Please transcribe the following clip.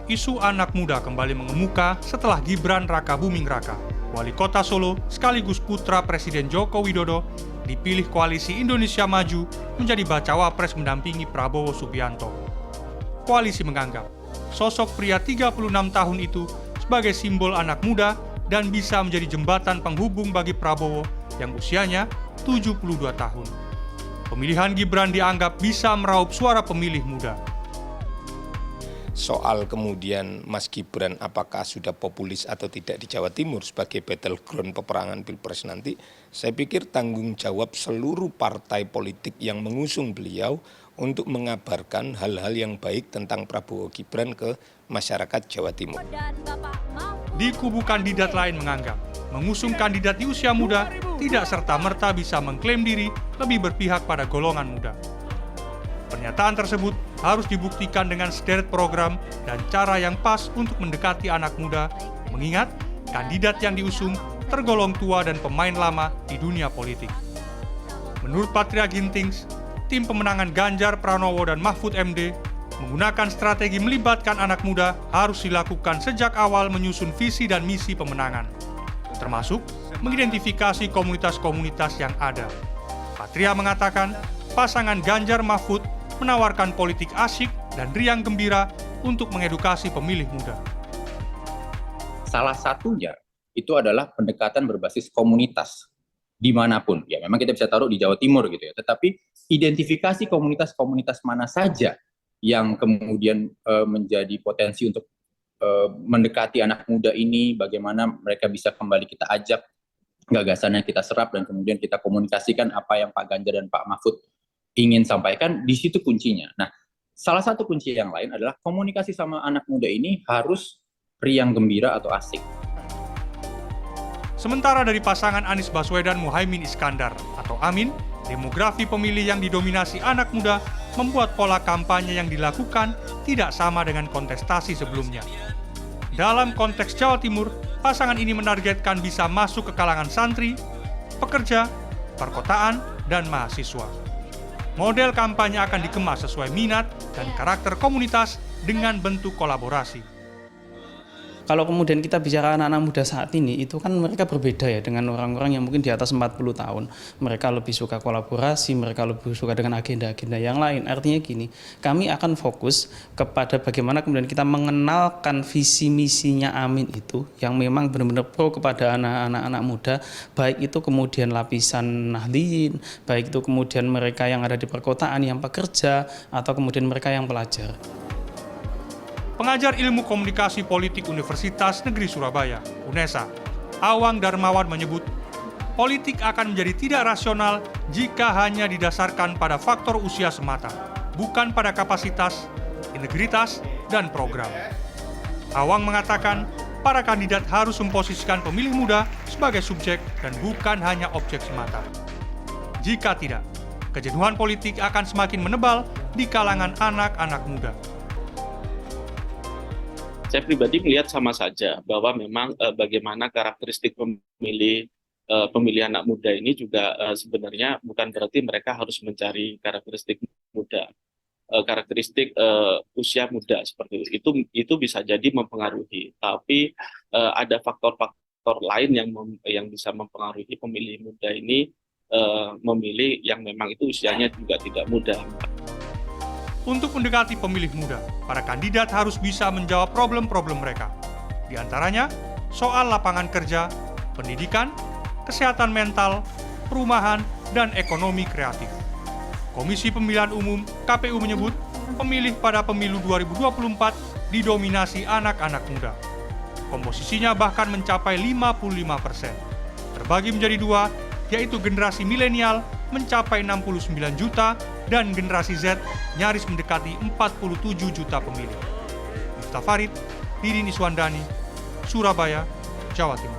isu anak muda kembali mengemuka setelah Gibran Rakabuming Raka, wali kota Solo sekaligus putra Presiden Joko Widodo, dipilih Koalisi Indonesia Maju menjadi bacawa pres mendampingi Prabowo Subianto. Koalisi menganggap sosok pria 36 tahun itu sebagai simbol anak muda dan bisa menjadi jembatan penghubung bagi Prabowo yang usianya 72 tahun. Pemilihan Gibran dianggap bisa meraup suara pemilih muda. Soal kemudian Mas Gibran apakah sudah populis atau tidak di Jawa Timur sebagai battleground peperangan Pilpres nanti, saya pikir tanggung jawab seluruh partai politik yang mengusung beliau untuk mengabarkan hal-hal yang baik tentang Prabowo Gibran ke masyarakat Jawa Timur. Di kubu kandidat lain menganggap, mengusung kandidat di usia muda tidak serta-merta bisa mengklaim diri lebih berpihak pada golongan muda. Pernyataan tersebut harus dibuktikan dengan sederet program dan cara yang pas untuk mendekati anak muda, mengingat kandidat yang diusung tergolong tua dan pemain lama di dunia politik. Menurut Patria Gintings, tim pemenangan Ganjar Pranowo dan Mahfud MD menggunakan strategi melibatkan anak muda harus dilakukan sejak awal menyusun visi dan misi pemenangan, termasuk mengidentifikasi komunitas-komunitas yang ada. Patria mengatakan, pasangan Ganjar Mahfud menawarkan politik asyik dan riang gembira untuk mengedukasi pemilih muda. Salah satunya itu adalah pendekatan berbasis komunitas dimanapun. Ya, memang kita bisa taruh di Jawa Timur gitu ya. Tetapi identifikasi komunitas-komunitas mana saja yang kemudian menjadi potensi untuk mendekati anak muda ini, bagaimana mereka bisa kembali kita ajak, gagasannya kita serap, dan kemudian kita komunikasikan apa yang Pak Ganjar dan Pak Mahfud ingin sampaikan, di situ kuncinya. Nah, salah satu kunci yang lain adalah komunikasi sama anak muda ini harus riang gembira atau asik. Sementara dari pasangan Anies Baswedan Muhaimin Iskandar atau Amin, demografi pemilih yang didominasi anak muda membuat pola kampanye yang dilakukan tidak sama dengan kontestasi sebelumnya. Dalam konteks Jawa Timur, pasangan ini menargetkan bisa masuk ke kalangan santri, pekerja, perkotaan, dan mahasiswa. Model kampanye akan dikemas sesuai minat dan karakter komunitas dengan bentuk kolaborasi. Kalau kemudian kita bicara anak-anak muda saat ini, itu kan mereka berbeda ya dengan orang-orang yang mungkin di atas 40 tahun. Mereka lebih suka kolaborasi, mereka lebih suka dengan agenda-agenda yang lain. Artinya gini, kami akan fokus kepada bagaimana kemudian kita mengenalkan visi misinya Amin itu, yang memang benar-benar pro kepada anak-anak muda, baik itu kemudian lapisan Nahdliyin, baik itu kemudian mereka yang ada di perkotaan, yang pekerja, atau kemudian mereka yang pelajar. Pengajar Ilmu Komunikasi Politik Universitas Negeri Surabaya, UNESA, Awang Darmawan menyebut, politik akan menjadi tidak rasional jika hanya didasarkan pada faktor usia semata, bukan pada kapasitas, integritas, dan program. Awang mengatakan, para kandidat harus memposisikan pemilih muda sebagai subjek dan bukan hanya objek semata. Jika tidak, kejenuhan politik akan semakin menebal di kalangan anak-anak muda. Saya pribadi melihat sama saja bahwa memang bagaimana karakteristik pemilih anak muda ini juga sebenarnya bukan berarti mereka harus mencari karakteristik muda, karakteristik usia muda seperti itu bisa jadi mempengaruhi, tapi ada faktor-faktor lain yang bisa mempengaruhi pemilih muda ini memilih yang memang itu usianya juga tidak muda. Untuk mendekati pemilih muda, para kandidat harus bisa menjawab problem-problem mereka. Di antaranya, soal lapangan kerja, pendidikan, kesehatan mental, perumahan, dan ekonomi kreatif. Komisi Pemilihan Umum (KPU) menyebut, pemilih pada pemilu 2024 didominasi anak-anak muda. Komposisinya bahkan mencapai 55%. Terbagi menjadi dua, yaitu generasi milenial mencapai 69 juta dan generasi Z nyaris mendekati 47 juta pemilih. Miftah Farid, Didin Iswandani, Surabaya, Jawa Timur.